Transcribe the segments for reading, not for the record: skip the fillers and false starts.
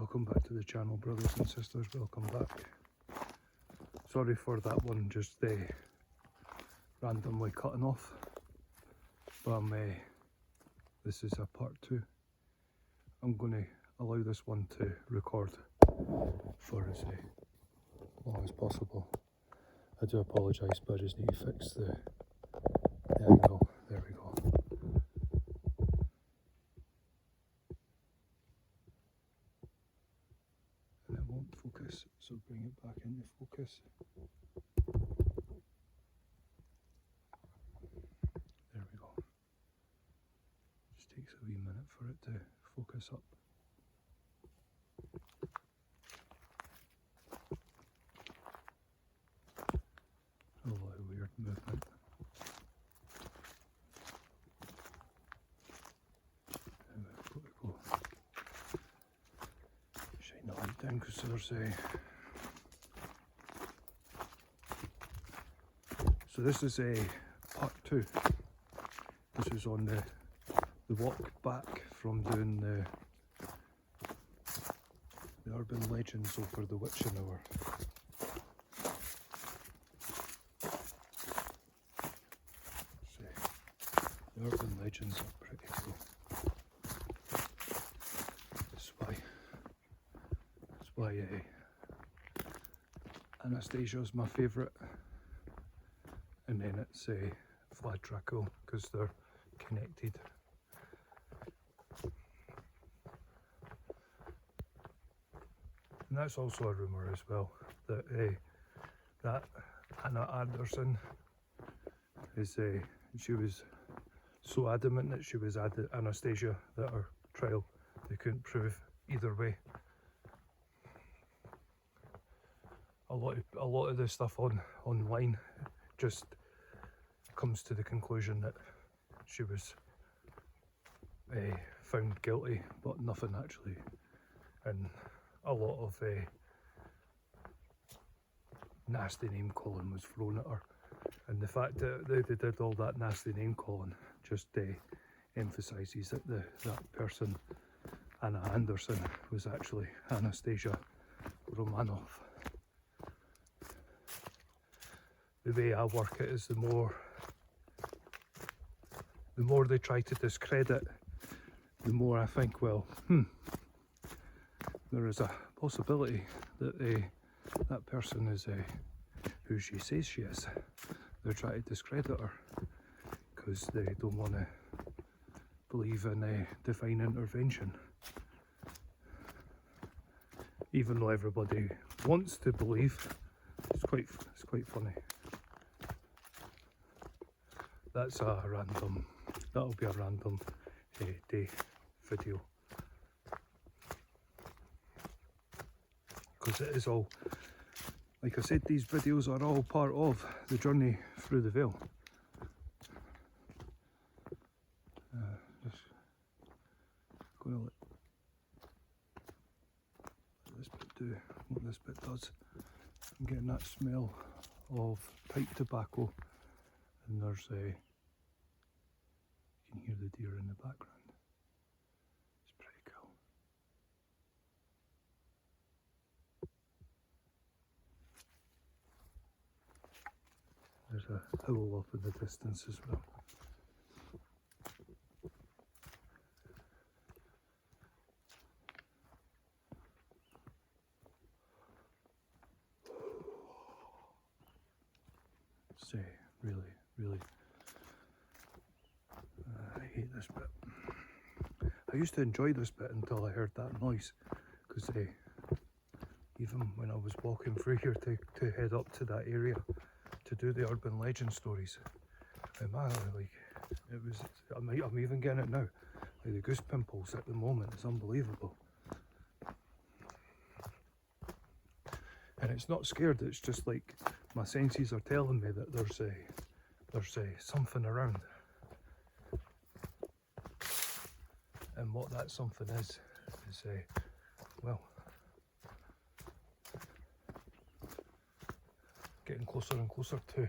Welcome back to the channel, brothers and sisters, welcome back. Sorry for that one just randomly cutting off, but this is a part 2. I'm going to allow this one to record for as long as possible. I do apologise, but I just need to fix the angle. There we go. And it won't focus, so bring it back into focus. There we go. Just takes a wee minute for it to focus up. A lot of weird movement. And we've got to go shine the light down because there's so this is part 2. This is on the walk back from doing the urban legends over the witching hour. The urban legends are pretty cool. That's why Anastasia is my favourite, and then it's Vlad Draco because they're connected. And that's also a rumour as well that that Anna Anderson is she was so adamant that she was Anastasia that her trial they couldn't prove either way. A lot of the stuff online just comes to the conclusion that she was found guilty, but nothing actually, and a lot of nasty name calling was thrown at her, and the fact that they did all that nasty name calling just emphasises that that person, Anna Anderson, was actually Anastasia Romanov. The way I work it is the more they try to discredit, the more I think, well, there is a possibility that that person is who she says she is. They're trying to discredit her because they don't want to believe in divine intervention, even though everybody wants to believe. It's quite funny. That'll be a random day video, because it is all, like I said, these videos are all part of the journey through the veil. Just going to let this bit do what this bit does. I'm getting that smell of pipe tobacco, and there's you can hear the deer in the background. It's pretty cool. There's a owl up in the distance as well. It's really I hate this bit. I used to enjoy this bit until I heard that noise, because even when I was walking through here to head up to that area to do the urban legend stories, man, like it was. I'm even getting it now. Like the goose pimples at the moment. It's unbelievable. And it's not scared. It's just like my senses are telling me that there's something around. And what that something is well, getting closer and closer to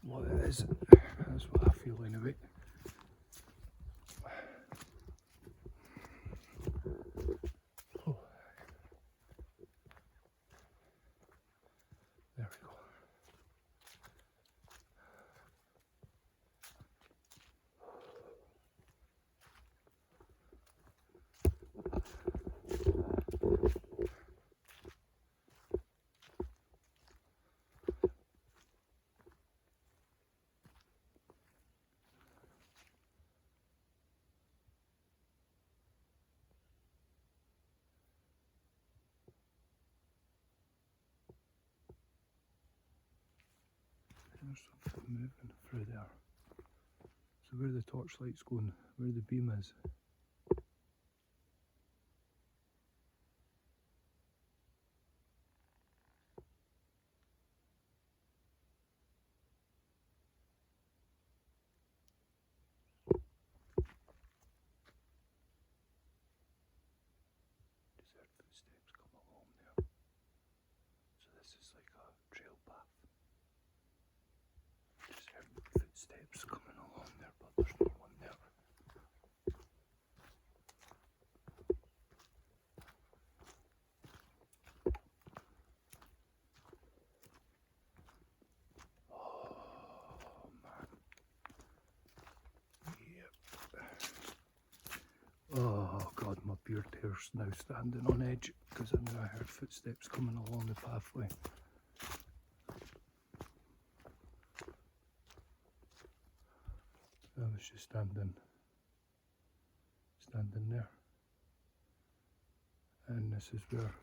what it is. That's what I feel anyway. There's something moving through there. So where the torchlight's going, where the beam is. Just heard footsteps come along there. So this is like a trail path. Just heard footsteps coming along there, but there's no one there. Oh man. Yep. Oh god, my beard hair's now standing on edge because I knew I heard footsteps coming along the pathway. I was just standing there, and this is where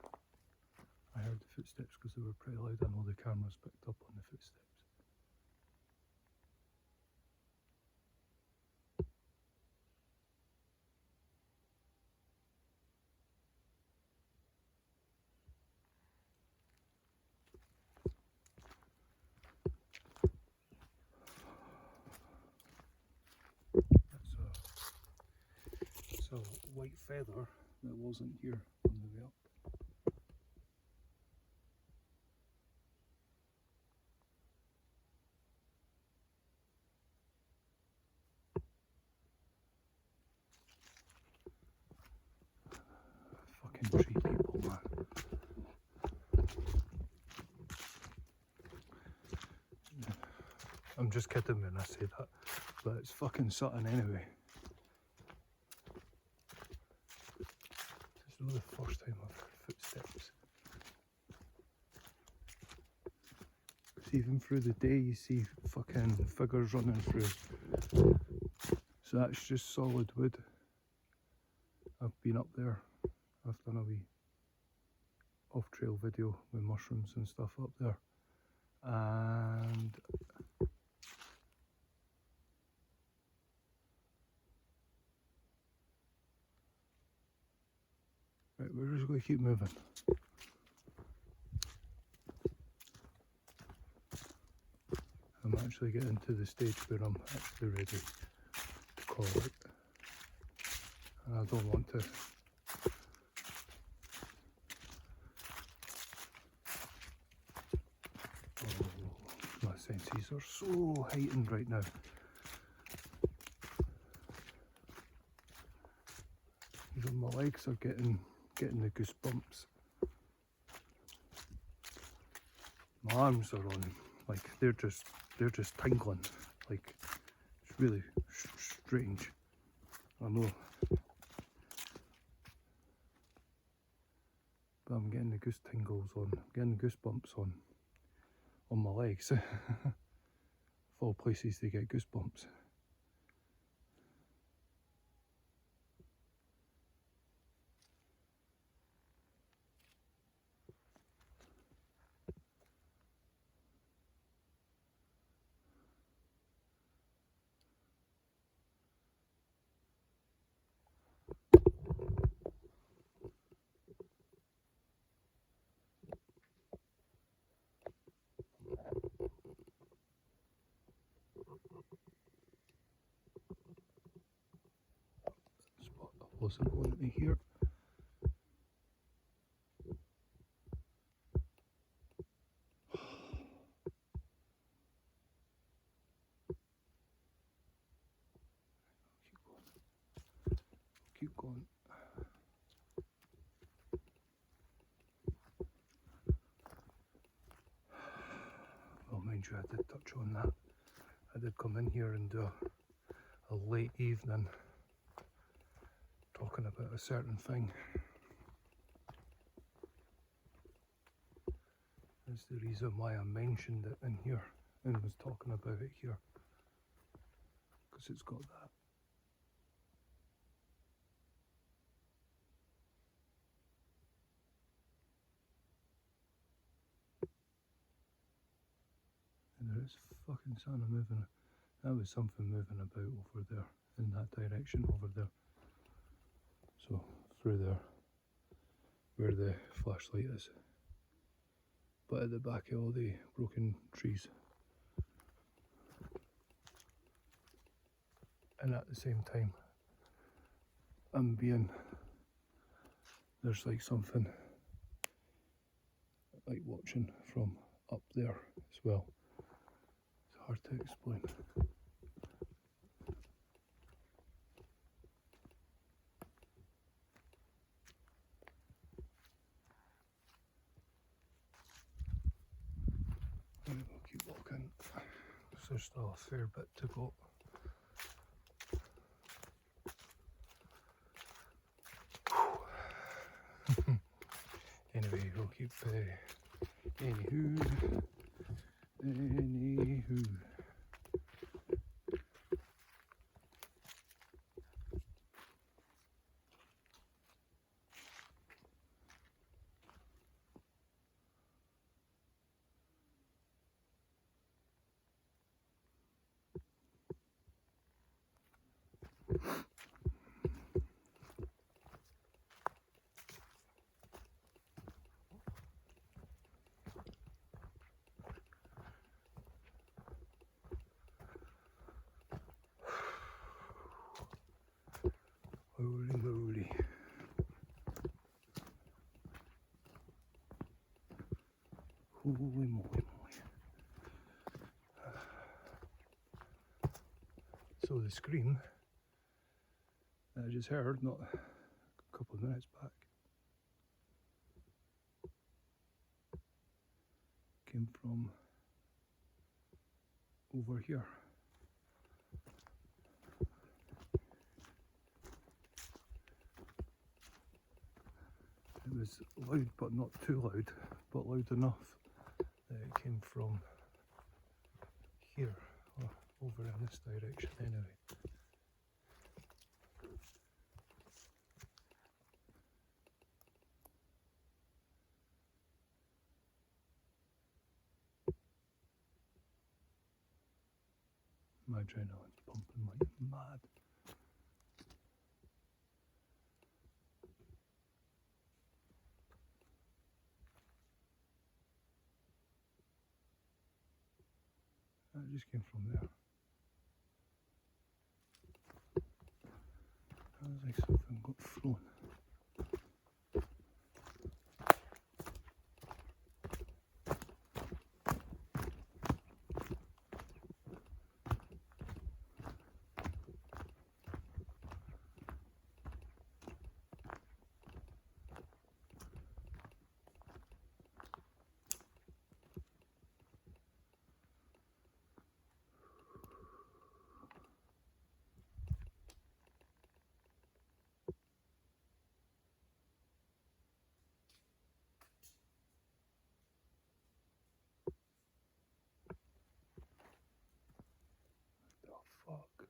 I heard the footsteps because they were pretty loud. I know the cameras picked up on the footsteps. That's a white feather that wasn't here on the way up. Fucking tree people, man. I'm just kidding when I say that, but it's fucking something anyway. This is not the first time I've heard footsteps. Because even through the day you see fucking figures running through. So that's just solid wood. I've been up there. I've done a wee off-trail video with mushrooms and stuff up there. And right, we're just going to keep moving. I'm actually getting to the stage where I'm actually ready to call it. And I don't want to my senses are so heightened right now. Even my legs are getting the goosebumps. My arms are on, like they're just tingling. Like it's really strange. I know, but I'm getting the goose tingles on. I'm getting goosebumps on my legs. Of all places to get goosebumps. Spot I wasn't going to hear. Keep going. Well, mind you, I did touch on that. I did come in here and do a late evening talking about a certain thing. That's the reason why I mentioned it in here and was talking about it here. Because it's got that. And it's fucking something moving. That was something moving about over there, in that direction over there. So through there, where the flashlight is, but at the back of all the broken trees. And at the same time, there's like something like watching from up there as well. It's hard to explain. We'll keep walking, because there's still a fair bit to go. Anyway, we'll keep. Anywho. Holy moly. Holy moly. So the scream that I just heard, not a couple of minutes back, came from over here. It was loud, but not too loud, but loud enough that it came from here, or over in this direction anyway. My adrenaline's pumping like mad. That just came from there. That was like something got thrown. Fuck.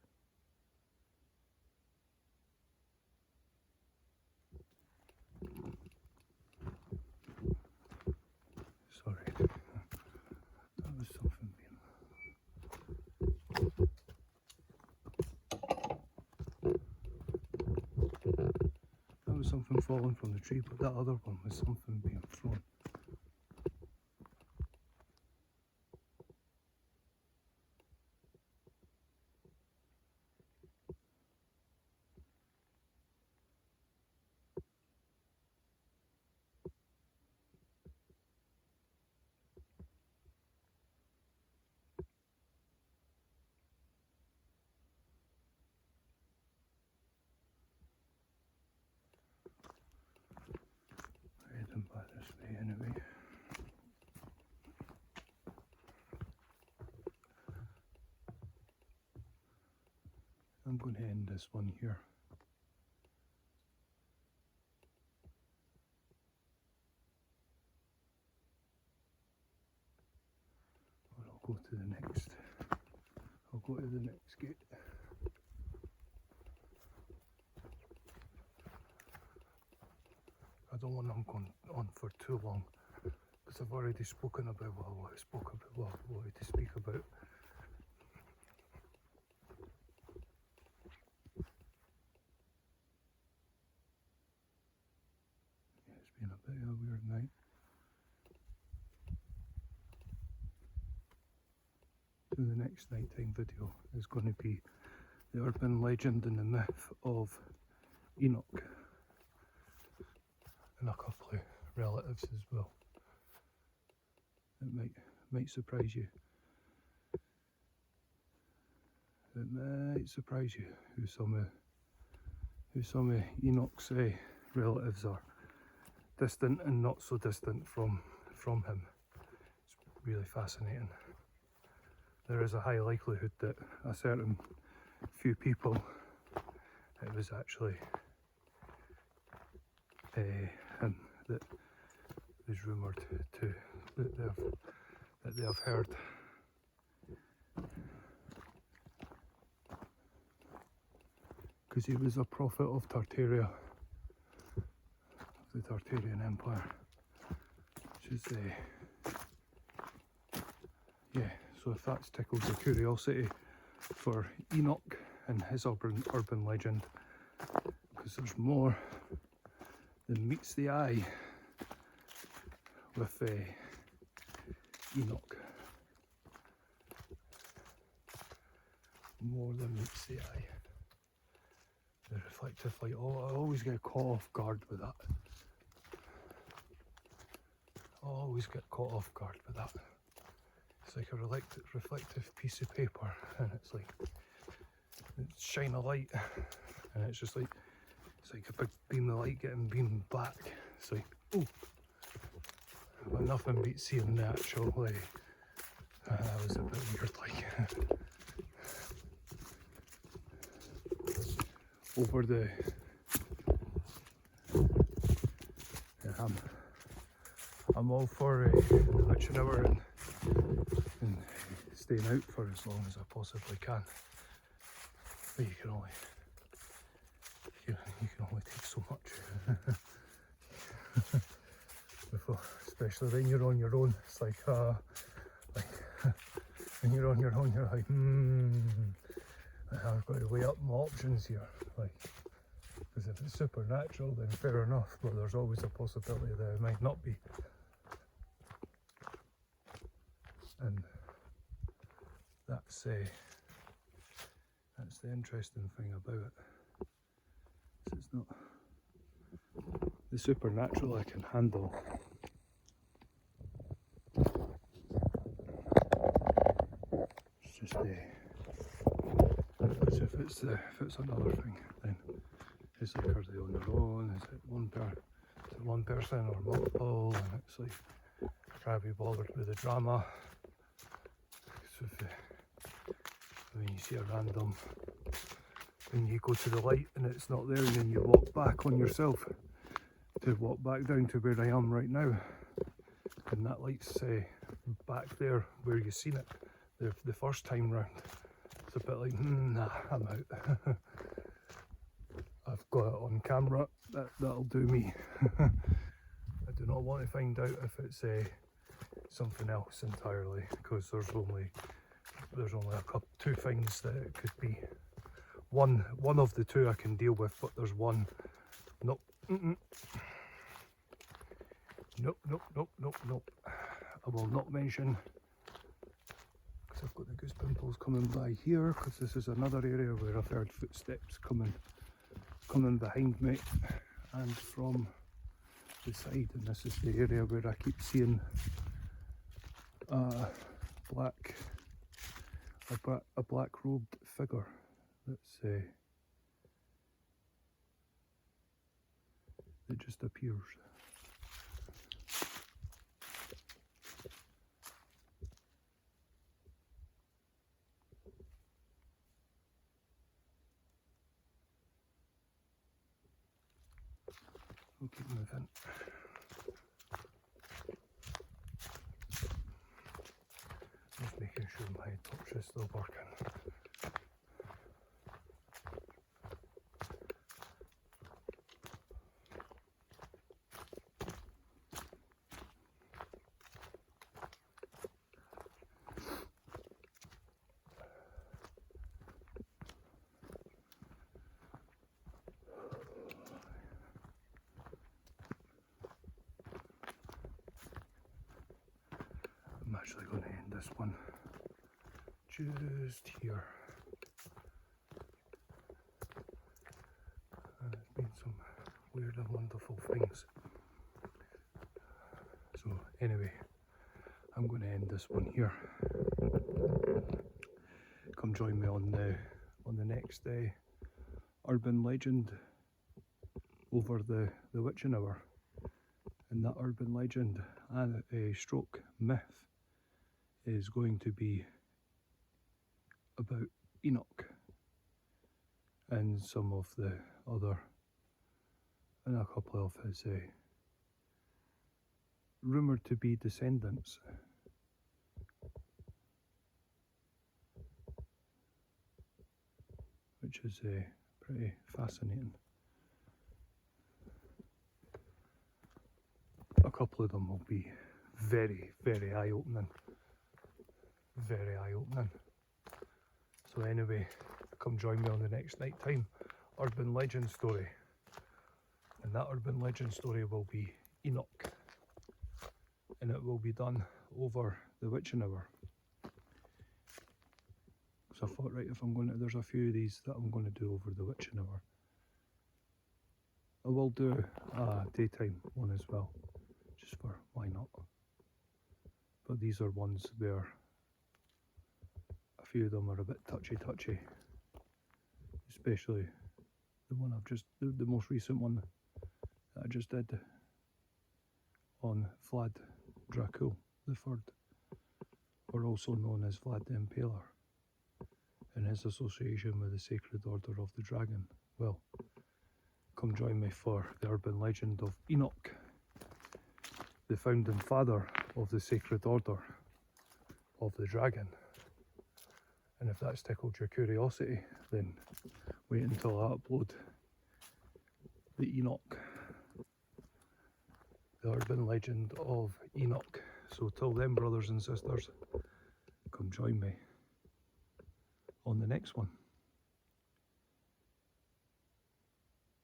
Sorry. That was something being. That was something falling from the tree, but that other one was something being thrown. Heading back this way anyway. I'm going to end this one here. Or I'll go to the next. I'll go to the next gate. I don't want them going on for too long, Because I've already spoken about what I wanted to speak about. Yeah, it's been a bit of a weird night. So the next nighttime video is going to be the urban legend and the myth of Enoch, and a couple of relatives as well. It might surprise you. It might surprise you who some of Enoch's relatives are, distant and not so distant from him. It's really fascinating. There is a high likelihood that a certain few people, it was actually him that is rumoured that they have heard. Because he was a prophet of Tartaria, of the Tartarian Empire, which is yeah. So if that's tickled the curiosity for Enoch and his urban legend, because there's more than meets the eye with Enoch. More than meets the eye. The reflective light. Oh, I always get caught off guard with that. I always get caught off guard with that. It's like a reflective piece of paper, and it's like shine a light, and it's just like it's like a big beam of light getting beamed back. It's like, oh, but nothing beats seeing the actual that was a bit weird, like. Over the yeah, I'm all for watching hour and staying out for as long as I possibly can. But you can only take so much. Before, especially when you're on your own, it's like when you're on your own, you're like, I've got to weigh up my options here. Like, because if it's supernatural, then fair enough, but there's always a possibility that it might not be. And that's the interesting thing about it. It's not the supernatural I can handle. It's just if it's another thing, then it's like, are they on their own? Is it one person or multiple? And it's like, I can't be bothered with the drama. So when you see a random, when you go to the light and it's not there, and then you walk back on yourself to walk back down to where I am right now, and that light's back there where you seen it the first time round. It's a bit like, nah, I'm out. I've got it on camera, that'll do me. I do not want to find out if it's something else entirely, because there's only two things that it could be. One of the two I can deal with, but there's one, nope, nope. I will not mention. I've got the goose pimples coming by here, because this is another area where I've heard footsteps coming behind me and from the side, and this is the area where I keep seeing a black robed figure that's that just appears. We'll keep moving. Just making sure my torch is still working. actually going to end this one just here. There's been some weird and wonderful things. So anyway, I'm going to end this one here. Come join me on the next urban legend over the witching hour. And that urban legend and a stroke myth is going to be about Enoch and some of the other, and a couple of his rumoured to be descendants. Which is pretty fascinating. A couple of them will be very, very eye-opening. Very eye-opening. So anyway, come join me on the next nighttime urban legend story. And that urban legend story will be Enoch. And it will be done over the witching hour. So I thought, right, if I'm going to, there's a few of these that I'm going to do over the witching hour. I will do a daytime one as well, just for why not. But these are ones where a few of them are a bit touchy, especially the one I've just, the most recent one that I just did on Vlad Dracul III, or also known as Vlad the Impaler, and his association with the Sacred Order of the Dragon. Well, come join me for the urban legend of Enoch, the founding father of the Sacred Order of the Dragon. And if that's tickled your curiosity, then wait until I upload the Enoch, the urban legend of Enoch. So till then, brothers and sisters, come join me on the next one.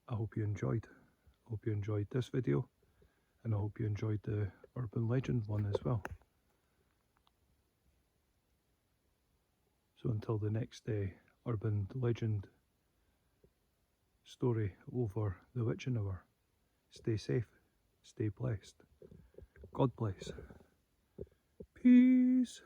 I hope you enjoyed. I hope you enjoyed this video, and I hope you enjoyed the urban legend one as well. So until the next urban legend story over the witching hour, stay safe, stay blessed. God bless. Peace.